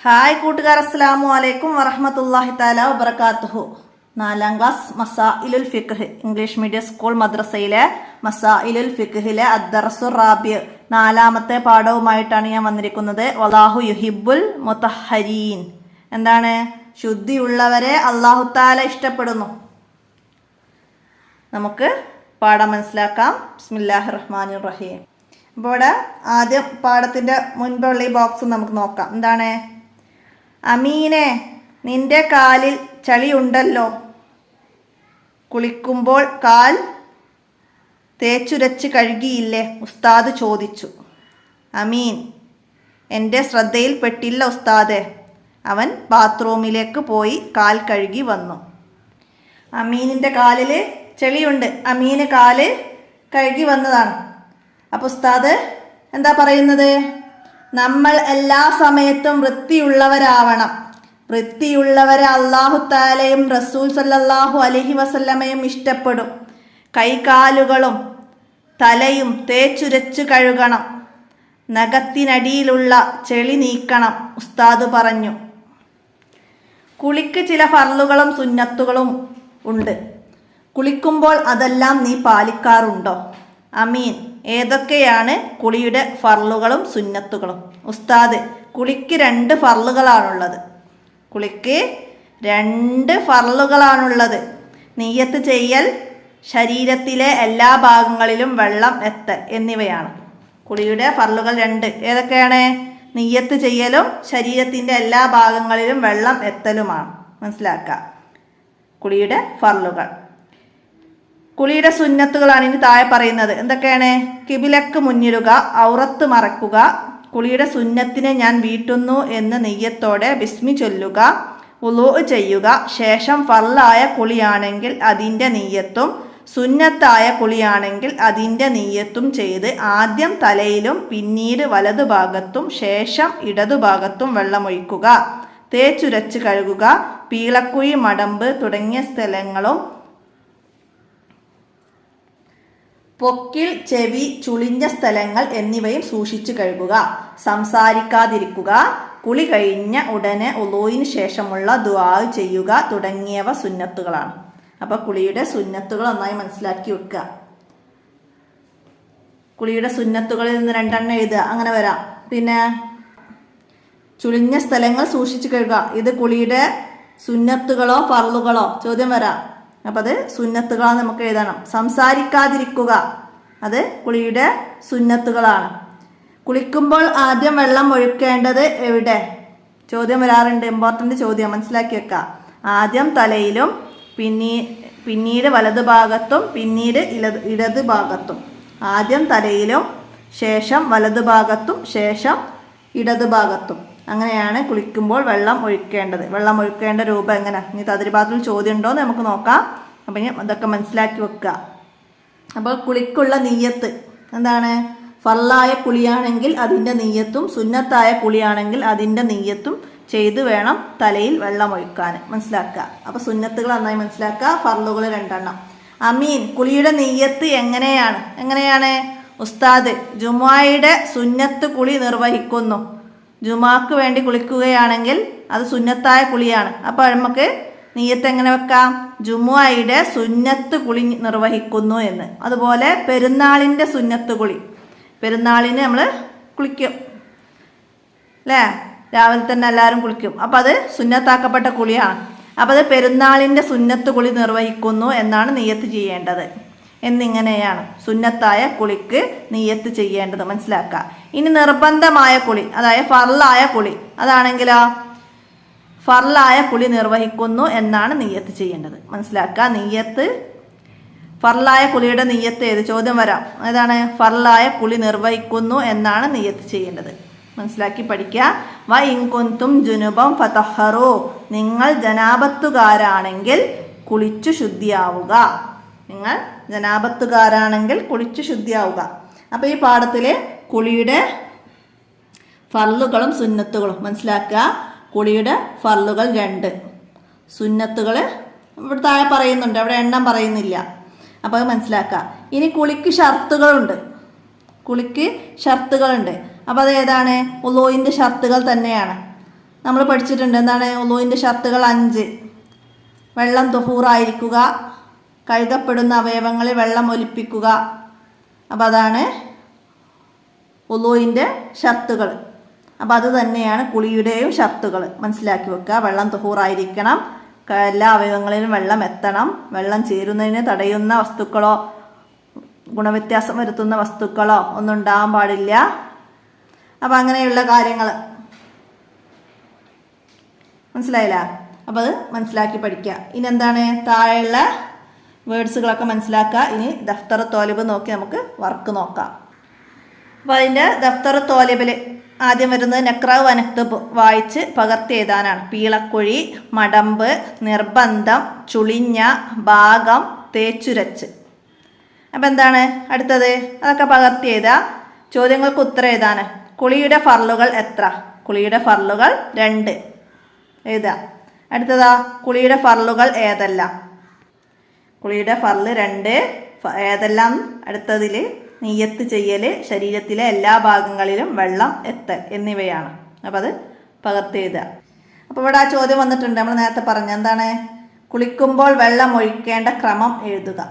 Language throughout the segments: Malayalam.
ഹായ് കൂട്ടുകാർ, അസ്സലാമു അലൈക്കും വറഹ്മത്തുള്ളാഹി തആല വബറകാതുഹു. 4ാം class മസാഇലുൽ ഫിഖ് English medium school മദ്രസയിലെ മസാഇലുൽ ഫിഖിലെ അദ്ദർസുർ rabi 4ാമത്തെ പാഠവുമായിട്ടാണ് ഞാൻ വന്നിരിക്കുന്നത്. വല്ലാഹു യുഹിബ്ബുൽ മുതഹ്ഹരീൻ. എന്താണ്? ശുദ്ധിയുള്ളവരെ അല്ലാഹു തആല ഇഷ്ടപ്പെടുന്നു. നമുക്ക് പാഠം മനസ്സിലാക്കാം. ബിസ്മില്ലാഹിർ റഹ്മാനിർ റഹീം. അപ്പോൾ ഇവിടെ ആദ്യം പാഠത്തിൻ്റെ മുൻപുള്ള ഈ ബോക്സ് നമുക്ക് നോക്കാം. എന്താണ്? അമീനെ, നിന്റെ കാലിൽ ചളിയുണ്ടല്ലോ. കുളിക്കുമ്പോൾ കാൽ തേച്ചുരച്ച് കഴുകിയില്ലേ? ഉസ്താദ് ചോദിച്ചു. അമീൻ: എൻ്റെ ശ്രദ്ധയിൽപ്പെട്ടില്ല ഉസ്താദെ. അവൻ ബാത്റൂമിലേക്ക് പോയി കാൽ കഴുകി വന്നു. അമീനിൻ്റെ കാലിൽ ചെളിയുണ്ട്. അമീന് കാല് കഴുകി വന്നതാണ്. അപ്പോൾ ഉസ്താദ് എന്താ പറയുന്നത്? നമ്മൾ എല്ലാ സമയത്തും വൃത്തിയുള്ളവരാവണം. വൃത്തിയുള്ളവരെ അല്ലാഹു തആലയും റസൂൽ സല്ലല്ലാഹു അലൈഹി വസല്ലമയും ഇഷ്ടപ്പെടും. കൈകാലുകളും തലയും തേച്ചുരച്ച് കഴുകണം. നഖത്തിനടിയിലുള്ള ചെളി നീക്കണം, ഉസ്താദ് പറഞ്ഞു. കുളിക്ക് ചില ഫർളുകളും സുന്നത്തുകളും ഉണ്ട്. കുളിക്കുമ്പോൾ അതെല്ലാം നീ പാലിക്കാറുണ്ടോ? അമീൻ: ഏതൊക്കെയാണ് കുളിയുടെ ഫർളുകളും സുന്നത്തുകളും? ഉസ്താദ്: കുളിക്ക് 2 ഫർളുകളാണുള്ളത്. കുളിക്ക് 2 ഫർളുകളാണുള്ളത്. നിയ്യത്ത് ചെയ്യൽ, ശരീരത്തിലെ എല്ലാ ഭാഗങ്ങളിലും വെള്ളം എത്തൽ എന്നിവയാണ്. കുളിയുടെ ഫർളുകൾ 2 ഏതൊക്കെയാണ്? നിയ്യത്ത് ചെയ്യലും ശരീരത്തിൻ്റെ എല്ലാ ഭാഗങ്ങളിലും വെള്ളം എത്തലുമാണ്. മനസ്സിലാക്കുക കുളിയുടെ ഫർളുകൾ. കുളിയുടെ സുന്നത്തുകളാണ് ഇനി താഴെ പറയുന്നത്. എന്തൊക്കെയാണ്? കിബിലക്ക് മുന്നിടുക, ഔറത്ത് മറക്കുക. കുളിയുടെ സുന്നത്തിനെ ഞാൻ വീട്ടുന്നു എന്ന് നെയ്യത്തോടെ ബിസ്മി ചൊല്ലുക. വുളൂ ചെയ്യുക. ശേഷം ഫർളായ കുളിയാണെങ്കിൽ അതിൻ്റെ നെയ്യത്തും സുന്നത്തായ കുളിയാണെങ്കിൽ അതിൻ്റെ നെയ്യത്തും ചെയ്ത് ആദ്യം തലയിലും പിന്നീട് വലതുഭാഗത്തും ശേഷം ഇടതുഭാഗത്തും വെള്ളമൊഴിക്കുക. തേച്ചുരച്ച് കഴുകുക. പീളക്കുഴി, മടമ്പ് തുടങ്ങിയ സ്ഥലങ്ങളും പൊക്കിൾ, ചെവി, ചുളിഞ്ഞ സ്ഥലങ്ങൾ എന്നിവയും സൂക്ഷിച്ചു കഴുകുക. സംസാരിക്കാതിരിക്കുക. കുളി കഴിഞ്ഞ ഉടനെ ഉളൂയിന് ശേഷമുള്ള ദുആ ചെയ്യുക തുടങ്ങിയവ സുന്നത്തുകളാണ്. അപ്പോൾ കുളിയുടെ സുന്നത്തുകൾ നന്നായി മനസ്സിലാക്കി വെക്കുക. കുളിയുടെ സുന്നത്തുകളിൽ നിന്ന് 2 എഴുതുക. അങ്ങനെ വരാം. പിന്നെ ചുളിഞ്ഞ സ്ഥലങ്ങൾ സൂക്ഷിച്ചു കഴുകുക. ഇത് കുളിയുടെ സുന്നത്തുകളോ ഫർളുകളോ? ചോദ്യം വരാം. അപ്പം അത് സുന്നത്തുകളാണ്, നമുക്ക് എഴുതണം. സംസാരിക്കാതിരിക്കുക, അത് കുളിയുടെ സുന്നത്തുകളാണ്. കുളിക്കുമ്പോൾ ആദ്യം വെള്ളം ഒഴിക്കേണ്ടത് എവിടെ? ചോദ്യം വരാറുണ്ട്. ഇമ്പോർട്ടൻ്റ് ചോദ്യം, മനസ്സിലാക്കി വെക്കുക. ആദ്യം തലയിലും പിന്നീട് വലതുഭാഗത്തും പിന്നീട് ഇടതുഭാഗത്തും. ആദ്യം തലയിലും ശേഷം വലതുഭാഗത്തും ശേഷം ഇടതുഭാഗത്തും. അങ്ങനെയാണ് കുളിക്കുമ്പോൾ വെള്ളം ഒഴിക്കേണ്ടത്. വെള്ളം ഒഴിക്കേണ്ട രൂപം എങ്ങനെ? ഇനി തദ്രിഭാഗത്തിൽ ചോദ്യം ഉണ്ടോ എന്ന് നമുക്ക് നോക്കാം. അപ്പം ഇനി അതൊക്കെ മനസ്സിലാക്കി വെക്കുക. അപ്പോൾ കുളിക്കുള്ള നിയ്യത്ത് എന്താണ്? ഫർളായ കുളിയാണെങ്കിൽ അതിൻ്റെ നിയ്യത്തും സുന്നത്തായ കുളിയാണെങ്കിൽ അതിൻ്റെ നിയ്യത്തും ചെയ്ത് വേണം തലയിൽ വെള്ളം ഒഴിക്കാൻ. മനസ്സിലാക്കുക. അപ്പോൾ സുന്നത്തുകൾ നന്നായി മനസ്സിലാക്കുക. ഫർളുകൾ 2. അമീൻ: കുളിയുടെ നിയ്യത്ത് എങ്ങനെയാണ്? ഉസ്താദ്: ജുമുഅയുടെ സുന്നത്ത് കുളി നിർവഹിക്കുന്നു. ജുമാക്ക് വേണ്ടി കുളിക്കുകയാണെങ്കിൽ അത് സുന്നത്തായ കുളിയാണ്. അപ്പോൾ നമുക്ക് നിയ്യത്ത് എങ്ങനെ വെക്കാം? ജുമുഅയുടെ സുന്നത്ത് കുളി നിർവഹിക്കുന്നു എന്ന്. അതുപോലെ പെരുന്നാളിൻ്റെ സുന്നത്ത് കുളി. പെരുന്നാളിന് നമ്മൾ കുളിക്കും അല്ലേ? രാവിലെ തന്നെ എല്ലാവരും കുളിക്കും. അപ്പോൾ അത് സുന്നത്താക്കപ്പെട്ട കുളിയാണ്. അപ്പോൾ അത് പെരുന്നാളിൻ്റെ സുന്നത്ത് കുളി നിർവഹിക്കുന്നു എന്നാണ് നിയ്യത്ത് ചെയ്യേണ്ടത്. എന്നിങ്ങനെയാണ് സുന്നത്തായ കുളിക്ക് നിയ്യത്ത് ചെയ്യേണ്ടത്. മനസ്സിലാക്കുക. ഇനി നിർബന്ധമായ കുളി, അതായത് ഫർളായ കുളി, അതാണെങ്കിലോ ഫർളായ കുളി നിർവഹിക്കുന്നു എന്നാണ് നിയ്യത്ത് ചെയ്യേണ്ടത്. മനസ്സിലാക്കുക. നിയ്യത്ത് ഫർളായ കുളിയുടെ നിയ്യത്ത് ഏത്? ചോദ്യം വരാം. ഏതാണ്? ഫർളായ കുളി നിർവഹിക്കുന്നു എന്നാണ് നിയ്യത്ത് ചെയ്യേണ്ടത്. മനസ്സിലാക്കി പഠിക്കുക. വ ഇൻ കുന്തും ജുനുബം ഫതഹറു. നിങ്ങൾ ജനാബത്തുകാരാണെങ്കിൽ കുളിച്ചു ശുദ്ധിയാവുക. നിങ്ങൾ ജനാബത്തുകാരാണെങ്കിൽ കുളിച്ചു ശുദ്ധിയാവുക. അപ്പോൾ ഈ പാഠത്തിലെ കുളിയുടെ ഫർളുകളും സുന്നത്തുകളും മനസ്സിലാക്കുക. കുളിയുടെ ഫർളുകൾ 2, സുന്നത്തുകൾ ഇവിടെ താഴെ പറയുന്നുണ്ട്, അവിടെ എണ്ണം പറയുന്നില്ല. അപ്പോൾ അത് മനസ്സിലാക്കുക. ഇനി കുളിക്ക് ഷർത്തുകളുണ്ട്. അപ്പോൾ അത് ഏതാണ്? വുളൂഇൻ്റെ ഷർത്തുകൾ തന്നെയാണ്. നമ്മൾ പഠിച്ചിട്ടുണ്ട്. എന്താണ് ഉളൂവിൻ്റെ ഷർത്തുകൾ? 5. വെള്ളം തുഹൂറായിരിക്കുക, കഴുകപ്പെടുന്ന അവയവങ്ങളിൽ വെള്ളം ഒലിപ്പിക്കുക. അപ്പോൾ അതാണ് ഉളൂവിൻ്റെ ഷർത്തുകൾ. അപ്പോൾ അത് തന്നെയാണ് കുളിയുടെയും ഷർത്തുകൾ. മനസ്സിലാക്കി വെക്കുക. വെള്ളം തുഹൂറായിരിക്കണം, എല്ലാ അവയവങ്ങളിലും വെള്ളം എത്തണം, വെള്ളം ചേരുന്നതിന് തടയുന്ന വസ്തുക്കളോ ഗുണവ്യത്യാസം വരുത്തുന്ന വസ്തുക്കളോ ഒന്നും ഉണ്ടാകാൻ പാടില്ല. അപ്പം അങ്ങനെയുള്ള കാര്യങ്ങൾ മനസ്സിലായില്ല? അപ്പോൾ അത് മനസ്സിലാക്കി പഠിക്കുക. ഇനി എന്താണ് താഴെയുള്ള വേർഡ്സുകളൊക്കെ മനസ്സിലാക്കുക. ഇനി ദഫ്തർ തോലിബ് നോക്കി നമുക്ക് വർക്ക് നോക്കാം. അപ്പോൾ അതിൻ്റെ ദഫ്തർ തോലിബിൽ ആദ്യം വരുന്നത് നക്രാവ് വനക്തബ്, വായിച്ച് പകർത്തി എഴുതാനാണ്. പീളക്കുഴി, മടമ്പ്, നിർബന്ധം, ചുളിഞ്ഞ, ഭാഗം, തേച്ചുരച്ച്. അപ്പം എന്താണ് അടുത്തത്? അതൊക്കെ പകർത്തി എഴുതുക. ചോദ്യങ്ങൾക്ക് ഉത്തരം എഴുതാൻ. കുളിയുടെ ഫർളുകൾ എത്ര? കുളിയുടെ ഫർളുകൾ 2 എഴുതുക. അടുത്തതാ കുളിയുടെ ഫർളുകൾ ഏതെല്ലാം? കുളിയുടെ ഫർള് 2 ഏതെല്ലാം? അടുത്തതിൽ നിയ്യത്ത് ചെയ്യൽ, ശരീരത്തിലെ എല്ലാ ഭാഗങ്ങളിലും വെള്ളം എത്തൽ എന്നിവയാണ്. അപ്പോൾ അത് പകർത്തി എഴുതുക. അപ്പോൾ ഇവിടെ ആ ചോദ്യം വന്നിട്ടുണ്ട്. നമ്മൾ നേരത്തെ പറഞ്ഞ എന്താണ്? കുളിക്കുമ്പോൾ വെള്ളം ഒഴിക്കേണ്ട ക്രമം എഴുതുക.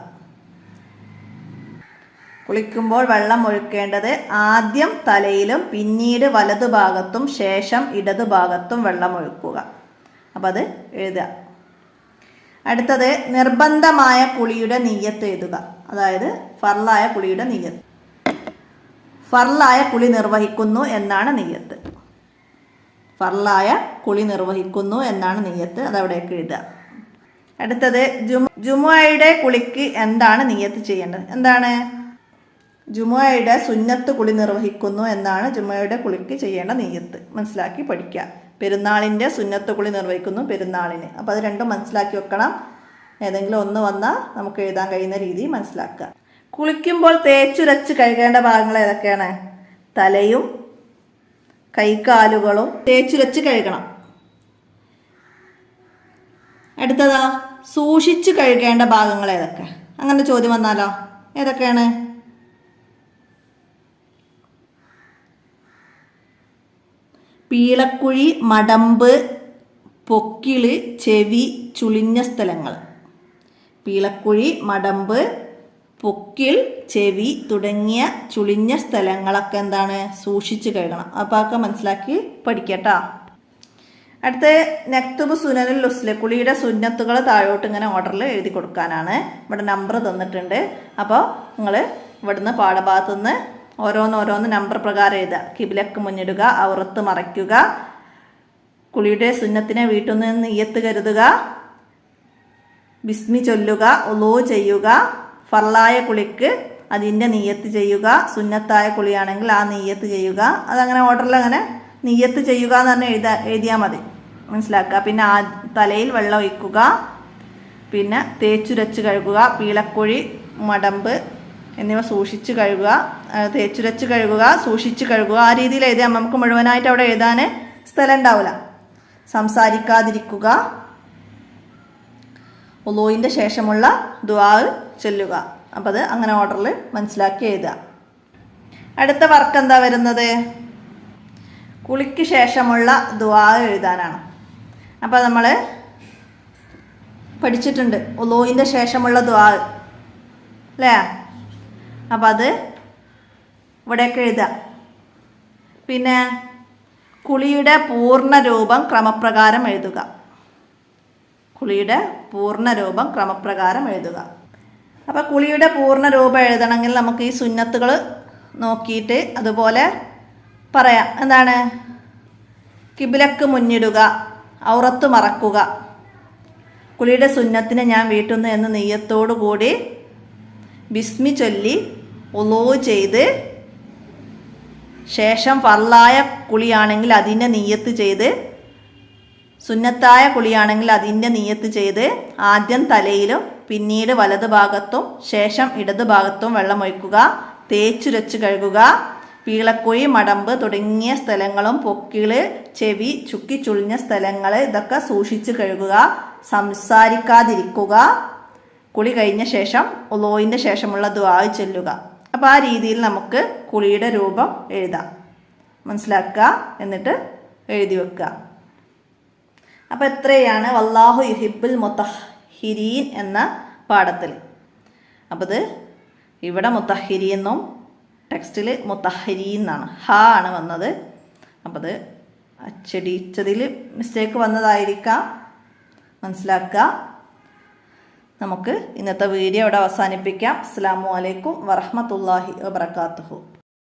കുളിക്കുമ്പോൾ വെള്ളം ഒഴിക്കേണ്ടത് ആദ്യം തലയിലും പിന്നീട് വലതുഭാഗത്തും ശേഷം ഇടതുഭാഗത്തും വെള്ളം ഒഴിക്കുക. അപ്പം അത് എഴുതുക. അടുത്തത് നിർബന്ധമായ കുളിയുടെ നിയ്യത്ത് എഴുതുക. അതായത് ഫർളായ കുളിയുടെ നിയ്യത്ത്. ഫർളായ കുളി നിർവഹിക്കുന്നു എന്നാണ് നിയ്യത്ത്. ഫർളായ കുളി നിർവഹിക്കുന്നു എന്നാണ് നിയ്യത്ത്. അതവിടേക്ക് എഴുതുക. അടുത്തത് ജുമുഅയുടെ കുളിക്ക് എന്താണ് നിയ്യത്ത് ചെയ്യേണ്ടത്? എന്താണ്? ജുമുഅയുടെ സുന്നത്ത് കുളി നിർവഹിക്കുന്നു എന്നാണ് ജുമുഅയുടെ കുളിക്ക് ചെയ്യേണ്ട നിയ്യത്ത്. മനസ്സിലാക്കി പഠിക്കുക. പെരുന്നാളിൻ്റെ സുന്നത്ത് കുളി നിർവഹിക്കുന്നു പെരുന്നാളിന്. അപ്പോൾ അത് രണ്ടും മനസ്സിലാക്കി വെക്കണം. ഏതെങ്കിലും ഒന്ന് വന്നാൽ നമുക്ക് എഴുതാൻ കഴിയുന്ന രീതി മനസ്സിലാക്കുക. കുളിക്കുമ്പോൾ തേച്ചുരച്ച് കഴുകേണ്ട ഭാഗങ്ങൾ ഏതൊക്കെയാണ്? തലയും കൈകാലുകളും തേച്ചുരച്ച് കഴുകണം. അടുത്തതാ സൂക്ഷിച്ച് കഴുകേണ്ട ഭാഗങ്ങൾ ഏതൊക്കെ? അങ്ങനെ ചോദ്യം വന്നാലോ ഏതൊക്കെയാണ്? പീളക്കുഴി, മടമ്പ്, പൊക്കിള്, ചെവി, ചുളിഞ്ഞ സ്ഥലങ്ങൾ. പീളക്കുഴി, മടമ്പ്, പൊക്കിൾ, ചെവി തുടങ്ങിയ ചുളിഞ്ഞ സ്ഥലങ്ങളൊക്കെ എന്താണ്? സൂക്ഷിച്ച് കഴുകണം. അപ്പോൾ ഒക്കെ മനസ്സിലാക്കി പഠിക്കട്ടോ. അടുത്ത നക്തുബ് സുനനുൽ ലുസ്ല്, കുളിയുടെ സുന്നത്തുകൾ താഴോട്ട് ഇങ്ങനെ ഓർഡറിൽ എഴുതി കൊടുക്കാനാണ്. ഇവിടെ നമ്പർ തന്നിട്ടുണ്ട്. അപ്പോൾ നിങ്ങൾ ഇവിടുന്ന് പാഠഭാഗത്തുനിന്ന് ഓരോന്ന് നമ്പർ പ്രകാരം എഴുതുക. കിബിലക്ക് മുന്നിടുക, ഔറത്ത് മറയ്ക്കുക, കുളിയുടെ സുന്നത്തിനെ വീട്ടിൽ നിന്ന് നിയ്യത്ത് കരുതുക, ബിസ്മി ചൊല്ലുക, ഉളൂ ചെയ്യുക, ഫർളായ കുളിക്ക് അതിൻ്റെ നിയ്യത്ത് ചെയ്യുക, സുന്നത്തായ കുളിയാണെങ്കിൽ ആ നിയ്യത്ത് ചെയ്യുക. അതങ്ങനെ ഓർഡറിൽ അങ്ങനെ നിയ്യത്ത് ചെയ്യുക എന്ന് പറഞ്ഞാൽ എഴുതിയാൽ മതി. മനസ്സിലാക്കുക. പിന്നെ തലയിൽ വെള്ളം ഒഴിക്കുക, പിന്നെ തേച്ചുരച്ച് കഴുകുക, പീളക്കുഴി, മടമ്പ് എന്നിവ സൂക്ഷിച്ച് കഴുകുക, തേച്ചുരച്ച് കഴുകുക, സൂക്ഷിച്ച് കഴുകുക. ആ രീതിയിൽ എഴുതിയാൽ നമുക്ക് മുഴുവനായിട്ട് അവിടെ എഴുതാൻ സ്ഥലം ഉണ്ടാവില്ല. സംസാരിക്കാതിരിക്കുക, ഉളൂവിൻ്റെ ശേഷമുള്ള ദുആ ചൊല്ലുക. അപ്പം അത് അങ്ങനെ ഓർഡറിൽ മനസ്സിലാക്കി എഴുതുക. അടുത്ത വർക്ക് എന്താ വരുന്നത്? കുളിക്ക് ശേഷമുള്ള ദുആ എഴുതാനാണ്. അപ്പോൾ നമ്മൾ പഠിച്ചിട്ടുണ്ട് ഉളൂവിൻ്റെ ശേഷമുള്ള ദുആ അല്ലേ? അപ്പം അത് ഇവിടെയൊക്കെ എഴുതുക. പിന്നെ കുളിയുടെ പൂർണ്ണ രൂപം ക്രമപ്രകാരം എഴുതുക. കുളിയുടെ പൂർണ്ണ രൂപം ക്രമപ്രകാരം എഴുതുക. അപ്പോൾ കുളിയുടെ പൂർണ്ണ രൂപം എഴുതണമെങ്കിൽ നമുക്ക് ഈ സുന്നത്തുകൾ നോക്കിയിട്ട് അതുപോലെ പറയാം. എന്താണ്? കിബിലക്ക് മുന്നിടുക, ഔറത്ത് മറക്കുക, കുളിയുടെ സുന്നത്തിന് ഞാൻ വീട്ടുന്നു എന്ന നെയ്യത്തോടു കൂടി ബിസ്മി ചൊല്ലി ഉളൂ ചെയ്ത് ശേഷം ഫർളായ കുളിയാണെങ്കിൽ അതിൻ്റെ നിയ്യത്ത് ചെയ്ത്, സുന്നത്തായ കുളിയാണെങ്കിൽ അതിൻ്റെ നിയ്യത്ത് ചെയ്ത് ആദ്യം തലയിലും പിന്നീട് വലതു ഭാഗത്തും ശേഷം ഇടതു ഭാഗത്തും വെള്ളമൊഴിക്കുക, തേച്ചുരച്ച് കഴുകുക, പീളക്കുഴി, മടമ്പ് തുടങ്ങിയ സ്ഥലങ്ങളും പൊക്കിള്, ചെവി, ചുക്കി ചുളിഞ്ഞ സ്ഥലങ്ങൾ ഇതൊക്കെ സൂക്ഷിച്ച് കഴുകുക, സംസാരിക്കാതിരിക്കുക, കുളി കഴിഞ്ഞ ശേഷം ഉളൂവിൻ്റെ ശേഷമുള്ള ദുആ ചൊല്ലുക. അപ്പോൾ ആ രീതിയിൽ നമുക്ക് കുളിയുടെ രൂപം എഴുതാം. മനസ്സിലാക്കുക, എന്നിട്ട് എഴുതി വെക്കുക. അപ്പോൾ എത്രയാണ് വല്ലാഹു യുഹിബ്ബുൽ മുത്തഹിരീൻ എന്ന പാഠത്തിൽ. അപ്പോൾ ഇത് ഇവിടെ മുത്തഹിരീൻ എന്നും ടെക്സ്റ്റിൽ മുത്തഹിരീൻ എന്നാണ്, ഹ ആണ് വന്നത്. അപ്പോൾ അത് അച്ചടിച്ചതിൽ മിസ്റ്റേക്ക് വന്നതായിരിക്കാം, മനസ്സിലാക്കുക. നമുക്ക് ഇന്നത്തെ വീഡിയോ ഇവിടെ അവസാനിപ്പിക്കാം. അസ്സലാമു അലൈക്കും വറഹ്മത്തുള്ളാഹി വബറകാതുഹു.